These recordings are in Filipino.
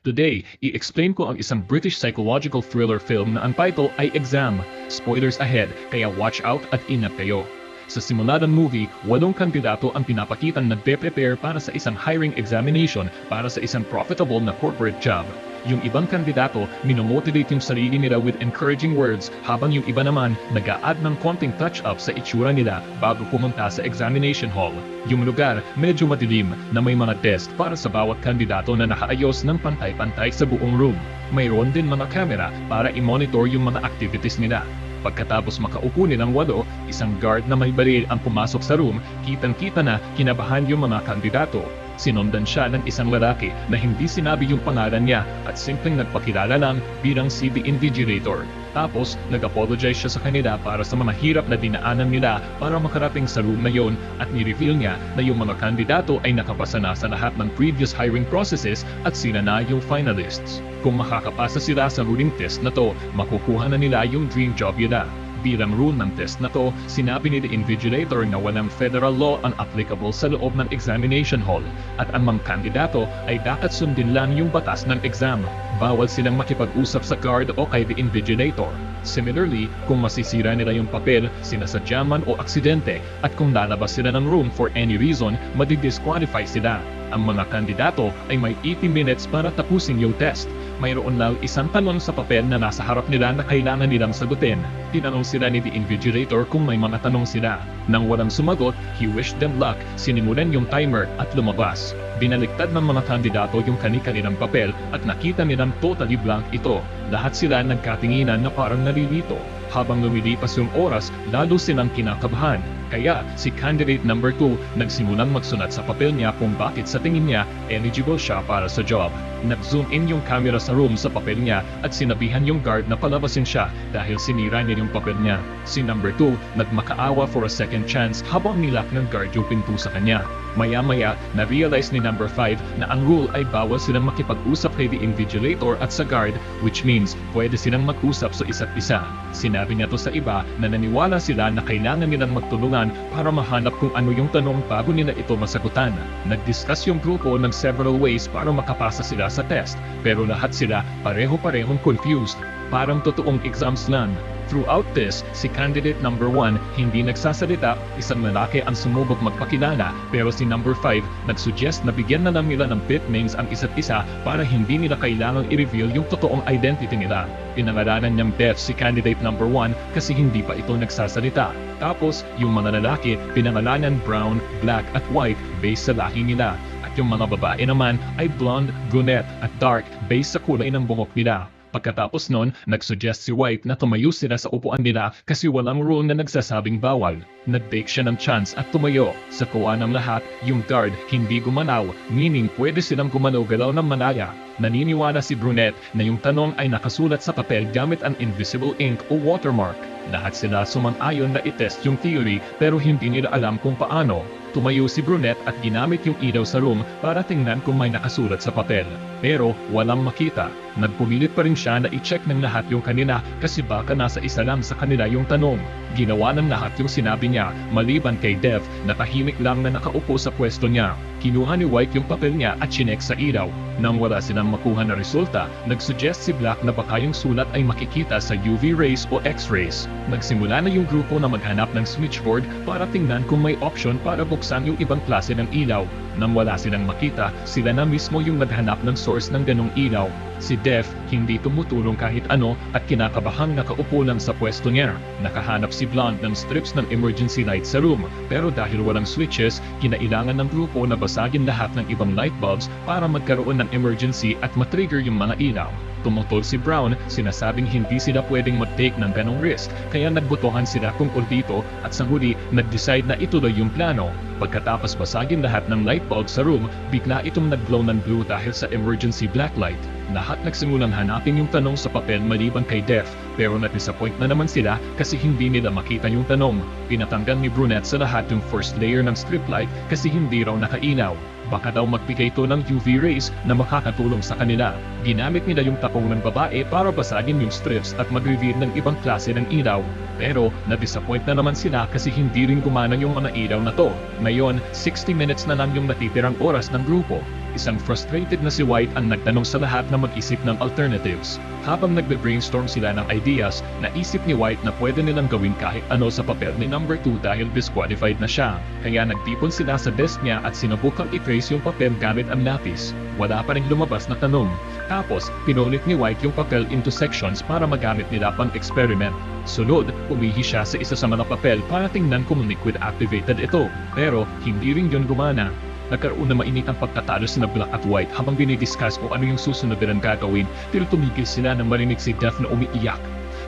Today, i-explain ko ang isang British psychological thriller film na ang title ay Exam. Spoilers ahead, kaya watch out at ingat kayo. Sa simula ng movie, 8 kandidato ang pinapakitang nagpe-prepare para sa isang hiring examination para sa isang profitable na corporate job. Yung ibang kandidato, minomotivate yung sarili nila with encouraging words, habang yung iba naman, nag-a-add ng konting touch-up sa itsura nila bago pumunta sa examination hall. Yung lugar, medyo madilim na may mga desk para sa bawat kandidato na nakaayos ng pantay-pantay sa buong room. Mayroon din mga camera para i-monitor yung mga activities nila. Pagkatapos makaupo nilang 8, isang guard na may baril ang pumasok sa room, kitang-kita na kinabahan yung mga kandidato. Sinundan siya ng isang lalaki na hindi sinabi yung pangalan niya at simpleng nagpakilala lang bilang si The Invigilator. Tapos, nag-apologize siya sa kanila para sa mga hirap na dinaanan nila para makarating sa room na yon at ni-reveal niya na yung mga kandidato ay nakapasa na sa lahat ng previous hiring processes at sila na yung finalists. Kung makakapasa sila sa ruling test na to, makukuha na nila yung dream job nila. Bilang rule ng test na to, sinabi ni The Invigilator na walang federal law ang applicable sa loob ng examination hall at ang mga kandidato ay dapat sundin lang yung batas ng exam. Bawal silang makipag-usap sa guard o kay The Invigilator. Similarly, kung masisira nila yung papel, sinasadya man o aksidente, at kung lalabas sila ng room for any reason, madidisqualify sila. Ang mga kandidato ay may 80 minutes para tapusin yung test. Mayroon lang isang tanong sa papel na nasa harap nila na kailangan nilang sagutin. Tinanong sila ni The Invigilator kung may mga tanong sila. Nang walang sumagot, he wished them luck, sinimulan yung timer at lumabas. Binaliktad ng mga kandidato yung kani-kanilang papel at nakita nilang totally blank ito. Lahat sila nagkatinginan na parang nalilito. Habang lumilipas yung oras, lalo silang kinakabahan. Kaya si candidate number 2 nagsimulang magsunat sa papel niya kung bakit sa tingin niya eligible siya para sa job. Nag-zoom in yung camera sa room sa papel niya at sinabihan yung guard na palabasin siya dahil sinira niya yung papel niya. Si number 2 nagmakaawa for a second chance habang nilak ng guard yung pinto sa kanya. Maya-maya, na-realize ni number 5 na ang rule ay bawal silang makipag-usap kay The Invigilator at sa guard, which means pwede silang mag-usap sa isa't isa. Sinabi niya to sa iba na naniwala sila na kailangan nilang magtulungan para mahanap kung ano yung tanong bago nila ito masagutan. Nag-discuss yung grupo ng several ways para makapasa sila sa test, pero lahat sila pareho-parehong confused. Parang totoong exams lang. Throughout this, si candidate number 1 hindi nagsasalita, isang lalaki ang sumubok magpakilala, pero si number 5 nagsuggest na bigyan na lang nila ng bit names ang isa't isa para hindi nila kailangang i-reveal yung totoong identity nila. Pinangalanan niyang Beth si candidate number 1 kasi hindi pa ito nagsasalita. Tapos, yung mga lalaki pinangalanan Brown, Black at White based sa lahi nila. At yung mga babae naman ay Blonde, Brunette at Dark based sa kulay ng buhok nila. Pagkatapos nun, nagsuggest si White na tumayo sila sa upuan nila kasi walang rule na nagsasabing bawal. Nag-take siya ng chance at tumayo. Sa kuha ng lahat, yung guard hindi gumanaw, meaning pwede silang gumalaw-galaw ng malaya. Naniniwala si Brunette na yung tanong ay nakasulat sa papel gamit ang invisible ink o watermark. Lahat sila sumang-ayon na itest yung theory pero hindi nila alam kung paano. Tumayo si Brunette at ginamit yung ilaw sa room para tingnan kung may nakasulat sa papel. Pero walang makita. Nagpumilit pa rin siya na i-check ng lahat yung kanila kasi baka nasa isa lang sa kanila yung tanong. Ginawa ng lahat yung sinabi niya, maliban kay Dev na tahimik lang na nakaupo sa pwesto niya. Kinuha ni White yung papel niya at chinek sa ilaw. Nang wala silang makuha na resulta, nagsuggest si Black na baka yung sulat ay makikita sa UV rays o X-rays. Nagsimula na yung grupo na maghanap ng switchboard para tingnan kung may option para buksan yung ibang klase ng ilaw. Nang wala silang makita, sila na mismo yung naghanap ng source ng ganong ilaw. Si Dev hindi tumutulong kahit ano at kinakabahang nakaupo lang sa pwesto niya. Nakahanap si Blonde ng strips ng emergency light sa room, pero dahil walang switches, kinailangan ng grupo na basagin lahat ng ibang light bulbs para magkaroon ng emergency at matrigger yung mga ilaw. Tumutol si Brown, sinasabing hindi sila pwedeng mag-take ng ganong risk, kaya nagbotohan sila tungkol dito at sa huli, nag-decide na ituloy yung plano. Pagkatapos basagin lahat ng light bulb sa room, bigla itong nag-glow ng blue dahil sa emergency black light. Lahat nagsimulang hanapin yung tanong sa papel maliban kay Dev, pero na-disappoint na naman sila kasi hindi nila makita yung tanong. Pinatanggal ni Brunette sa lahat yung first layer ng strip light kasi hindi raw nakainaw. Baka daw magbigay ito ng UV rays na makakatulong sa kanila. Ginamit nila yung tapong ng babae para basagin yung strips at mag-reveal ng ibang klase ng ilaw. Pero na-disappoint na naman sila kasi hindi rin gumana yung mga ilaw na to. Ngayon, 60 minutes na lang yung natitirang oras ng grupo. Isang frustrated na si White ang nagtanong sa lahat na mag-isip ng alternatives. Habang nagbe-brainstorm sila ng ideas, naisip ni White na pwede nilang gawin kahit ano sa papel ni number 2 dahil disqualified na siya. Kaya nagtipon sila sa desk niya at sinubukang i-trace yung papel gamit ang lapis. Wala pa rin lumabas na tanong. Tapos, pinulit ni White yung papel into sections para magamit nila pang experiment. Sunod, umihi siya sa isa sa mga papel para tingnan kung liquid activated ito. Pero, hindi rin yun gumana. Nagkaroon na mainit ang pagtatalo sina Black at White habang dinidiscuss kung ano yung susunod nilang gagawin, pero tumigil sila nang marinig si Death na umiiyak.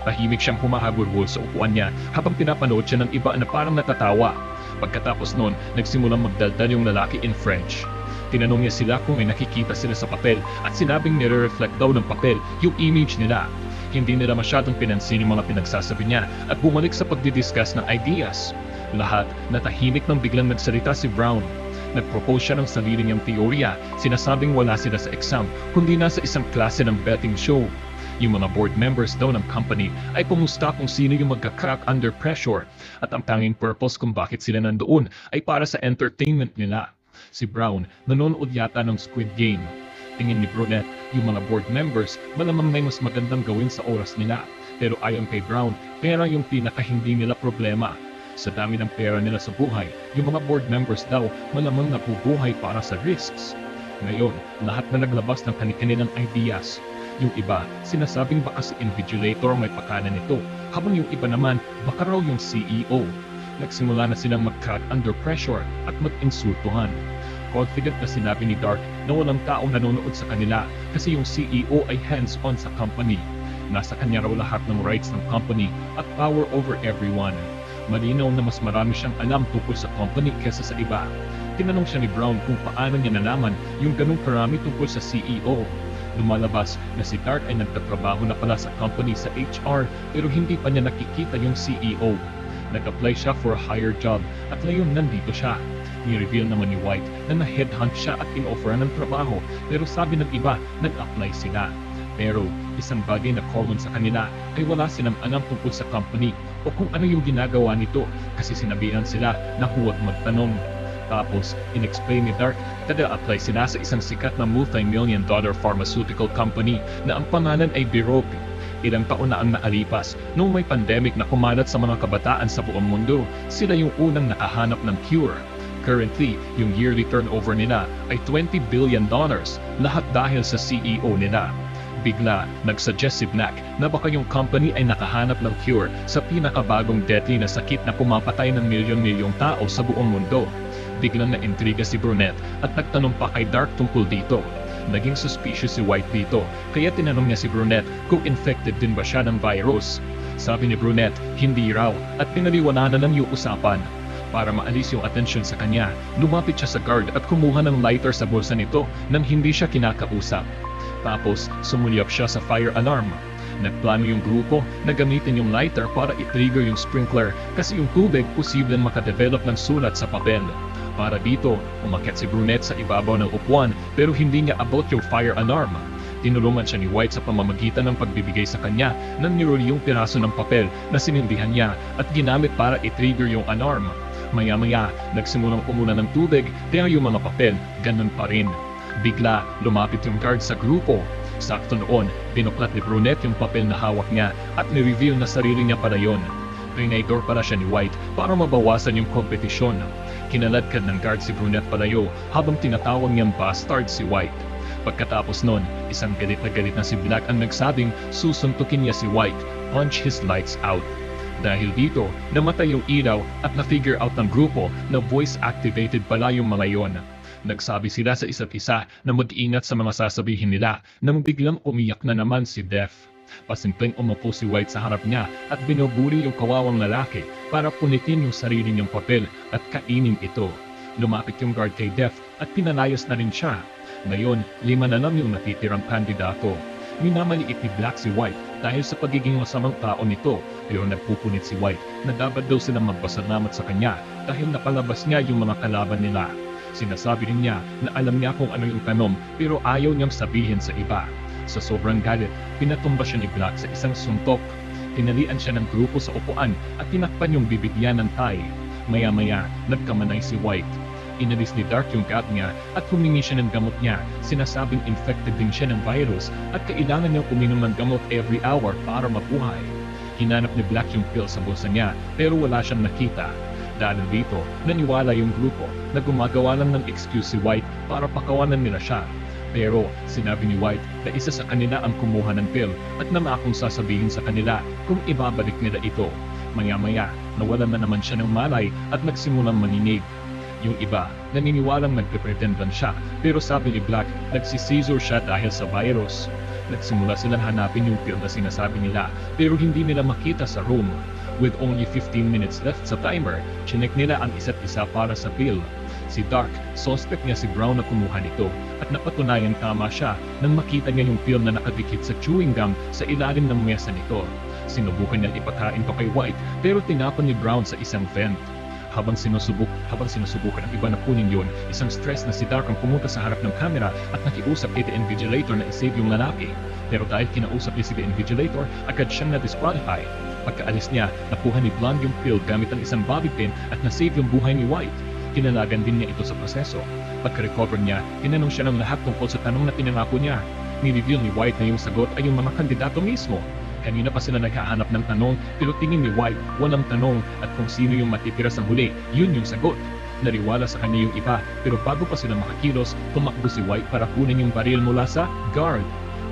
Tahimik siyang humahabol-hol sa upuan niya habang pinapanood siya ng iba na parang natatawa. Pagkatapos noon, nagsimulang magdaldal yung lalaki in French. Tinanong niya sila kung may nakikita sila sa papel at sinabing nire-reflect daw ng papel yung image nila. Hindi nila masyadong pinansin yung mga pinagsasabi niya at bumalik sa pagdidiscuss ng ideas. Lahat natahimik nang biglang nagsalita si Brown. Nag-propose siya ng sarili niyang teorya, sinasabing wala sila sa exam kundi nasa isang klase ng betting show. Yung mga board members daw ng company ay pumusta kung sino yung magka-crack under pressure at ang tanging purpose kung bakit sila nandoon ay para sa entertainment nila. Si Brown nanonood yata ng Squid Game. Tingin ni Brunette, yung mga board members malamang may mas magandang gawin sa oras nila. Pero ayon kay Brown, pera yung pinaka hindi nila problema. Sa dami ng pera nila sa buhay, yung mga board members daw malamang nabubuhay para sa risks. Ngayon, lahat na naglabas ng kani-kanilang ideas. Yung iba, sinasabing baka si Invigilator may pakanan nito, habang yung iba naman, baka raw yung CEO. Nagsimula na silang mag-cut under pressure at mag-insultuhan. Confident na sinabi ni Dark na walang taong nanonood sa kanila kasi yung CEO ay hands-on sa company. Nasa kanya raw lahat ng rights ng company at power over everyone. Malinaw na mas marami siyang alam tungkol sa company kesa sa iba. Tinanong siya ni Brown kung paano niya nalaman yung ganung karami tungkol sa CEO. Lumalabas na si Dark ay nagtatrabaho na pala sa company sa HR pero hindi pa niya nakikita yung CEO. Nag-apply siya for a higher job at ngayon nandito siya. Ni-reveal naman ni White na na-headhunt siya at in-offeran ng trabaho pero sabi ng iba nag-apply sila. Pero isang bagay na common sa kanila ay wala silang alam tungkol sa company o kung ano yung ginagawa nito kasi sinabihan sila na huwag magtanong. Tapos, in-explain ni Dark na nag-apply sila sa isang sikat na multi-million-dollar pharmaceutical company na ang pangalan ay Biropi. Ilang taon na ang naalipas, noong may pandemic na kumalat sa mga kabataan sa buong mundo, sila yung unang nakahanap ng cure. Currently, yung yearly turnover nila ay $20 billion, lahat dahil sa CEO nila. Bigla, nagsuggest si Black na baka yung company ay nakahanap ng cure sa pinakabagong deadly na sakit na pumapatay ng milyon-milyong tao sa buong mundo. Biglang na-intriga si Brunette at nagtanong pa kay Dark tungkol dito. Naging suspicious si White dito, kaya tinanong niya si Brunette kung infected din ba siya ng virus. Sabi ni Brunette, hindi raw at pinaliwananan ng yung usapan. Para maalis yung atensyon sa kanya, lumapit siya sa guard at kumuha ng lighter sa bulsa nito nang hindi siya kinakausap. Tapos, sumulyap siya sa fire alarm. Nagplano yung grupo na gamitin yung lighter para i-trigger yung sprinkler kasi yung tubig posibleng makadevelop ng sulat sa papel. Para dito, umakyat si Brunette sa ibabaw ng upuan pero hindi niya abot yung fire alarm. Tinulungan siya ni White sa pamamagitan ng pagbibigay sa kanya ng nirolyong piraso ng papel na sinindihan niya at ginamit para i-trigger yung alarm. Maya-maya, nagsimulang umuna ng tubig kaya yung mga papel, ganun pa rin. Bigla, lumapit yung guard sa grupo. Sakto noon, binuklat ni Brunette yung papel na hawak niya at ni-reveal na sarili niya pala yun. Trinator pala siya ni White para mabawasan yung kompetisyon. Kinaladkad ng guard si Brunette palayo habang tinatawag niyang bastard si White. Pagkatapos noon, isang galit na si Black ang nagsabing susuntukin niya si White, punch his lights out. Dahil dito, namatay yung ilaw at na-figure out ng grupo na voice-activated pala yung mga yon. Nagsabi sila sa isa't isa na mag-ingat sa mga sasabihin nila nang biglang umiyak na naman si Death. Pasimpleng umupo si White sa harap niya at binubuli yung kawawang lalaki para punitin yung sarili niyang papel at kainin ito. Lumapit yung guard kay Death at pinalayas na rin siya. Ngayon, 5 na lang yung natitirang kandidato. Minamaliit ni Black si White dahil sa pagiging masamang tao nito pero nagpupunit si White na dapat daw silang magpasalamat sa kanya dahil napalabas niya yung mga kalaban nila. Sinasabi rin niya na alam niya kung ano yung tanong pero ayaw niyang sabihin sa iba. Sa sobrang galit, pinatumba siya ni Black sa isang suntok. Tinalian siya ng grupo sa upuan at tinakpan yung bibigyan ng tay. Maya-maya, nagkamanay si White. Inalis ni Dark yung cat niya at humingi siya ng gamot niya. Sinasabing infected din siya ng virus at kailangan niyang uminom ng gamot every hour para mabuhay. Hinanap ni Black yung pill sa bulsa niya pero wala siyang nakita. Dahil dito, naniwala yung grupo na gumagawa lang ng excuse si White para pakawanan nila siya. Pero sinabi ni White na isa sa kanila ang kumuha ng pill at nangakong sasabihin sa kanila kung ibabalik nila ito. Maya-maya, nawalan na naman siya ng malay at nagsimulang maninig. Yung iba, naniniwalang nagpe-pretend lang siya pero sabi ni Black, nagsi-seizure siya dahil sa virus. Nagsimula silang hanapin yung pill na sinasabi nila pero hindi nila makita sa room. With only 15 minutes left sa timer, chinek nila ang isa't isa para sa pill. Si Dark, suspect niya si Brown na kumuha nito at napatunayan tama siya nang makita niya yung pill na nakadikit sa chewing gum sa ilalim ng mesa nito. Sinubukan niya ipakain pa kay White pero tinapon ni Brown sa isang vent. Habang sinusubukan ang iba na kunin yun, isang stress na si Dark ang pumunta sa harap ng kamera at nakiusap kay The Invigilator na isave yung lalaki. Pero dahil kinausap niya si The Invigilator, agad siyang na-disqualify. Pagkaalis niya, nakuha ni Blonde yung pill gamit ang isang bobby pin at nasave yung buhay ni White. Kinalagan din niya ito sa proseso. Pagka-recover niya, tinanong siya ng lahat tungkol sa tanong na tinangako niya. Ni-reveal ni White na yung sagot ay yung mga kandidato mismo. Kanina pa sila naghahanap ng tanong pero tingin ni White walang tanong at kung sino yung matitira sa huli, yun yung sagot. Nariwala sa kanya yung iba pero bago pa sila makakilos, tumakbo si White para kunin yung baril mula sa guard.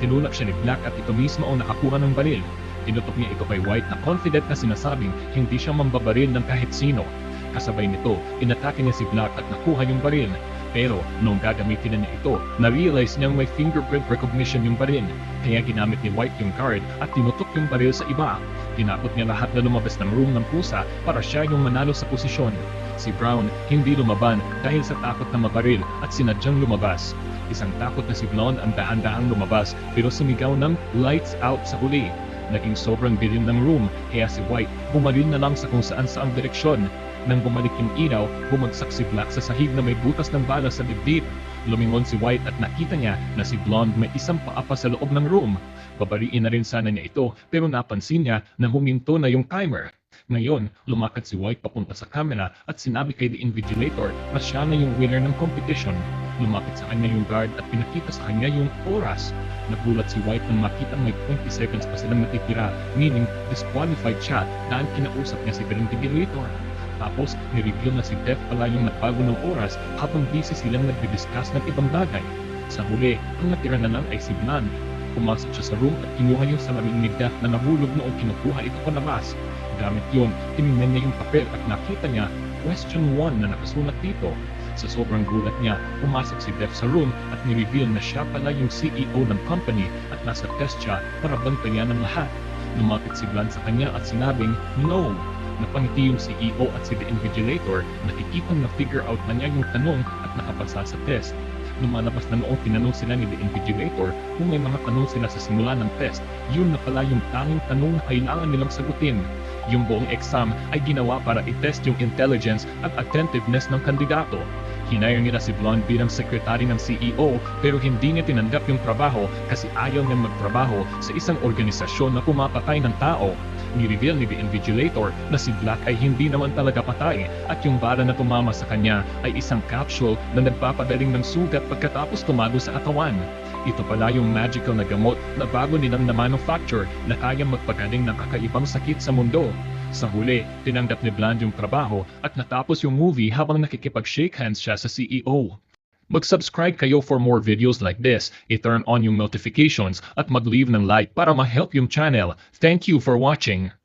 Tinulak siya ni Black at ito mismo ang nakakuha ng baril. Tinutok niya ito kay White na confident na sinasabing hindi siya mambabaril ng kahit sino. Kasabay nito, inatake niya si Black at nakuha yung baril. Pero noong gagamitin na niya ito, na-realize niyang may fingerprint recognition yung baril. Kaya ginamit ni White yung card at tinutok yung baril sa iba. Tinakot niya lahat na lumabas ng room ng pusa para siya yung manalo sa posisyon. Si Brown hindi lumaban dahil sa takot na mabaril at sinadyang lumabas. Isang takot na si Blonde ang dahan-dahang lumabas pero sumigaw ng lights out sa huli. Naging sobrang dilim ng room kaya si White bumaril na lang sa kung saan saang direksyon. Nang bumalik yung ilaw, bumagsak si Black sa sahig na may butas ng bala sa dibdib. Lumingon si White at nakita niya na si Blonde may isang paa pa sa loob ng room. Babariin na rin sana niya ito pero napansin niya na huminto na yung timer. Ngayon, lumakad si White papunta sa camera at sinabi kay The Invigilator na siya na yung winner ng competition. Lumapit sa kanya yung guard at pinakita sa kanya yung oras. Nagulat si White nang makita may 20 seconds pa silang natitira, meaning disqualified siya dahil kinausap niya si The Invigilator. Tapos, ni-reveal na si Death pala yung nagbago ng oras habang busy silang nagdi-discuss ng ibang bagay. Sa huli, ang natira na lang ay si Blonde. Pumasok siya sa room at kinuha yung salamin ni Death na nahulog noong kinukuha ito palabas. Gamit yun, tinignan niya yung papel at nakita niya Question 1 na nakasulat dito. Sa sobrang gulat niya, pumasok si Death sa room at ni-reveal na siya pala yung CEO ng company at nasa test siya para bantayan ng lahat. Lumapit si Blonde sa kanya at sinabing, No! Napangiti yung CEO at si The Invigilator, nakikitang na-figure out na niya yung tanong at nakapasa sa test. Lumalabas na noong tinanong sila ni The Invigilator kung may mga tanong sila sa simula ng test, yun na pala yung tanging tanong na kailangan nilang sagutin. Yung buong exam ay ginawa para i-test yung intelligence at attentiveness ng kandidato. Hinire nila si Blonde bilang sekretary ng CEO pero hindi niya tinanggap yung trabaho kasi ayaw niya magtrabaho sa isang organisasyon na pumapatay ng tao. Ni-reveal ni The Invigilator na si Black ay hindi naman talaga patay at yung bala na tumama sa kanya ay isang capsule na nagpapadaling ng sugat pagkatapos tumago sa katawan. Ito pala yung magical na gamot na bago nilang na-manufacture na kayang magpagaling ng kakaibang sakit sa mundo. Sa huli, tinanggap ni Blonde yung trabaho at natapos yung movie habang nakikipag-shake hands siya sa CEO. Mag-subscribe kayo for more videos like this, i-turn on yung notifications at mag-leave ng like para ma-help yung channel. Thank you for watching!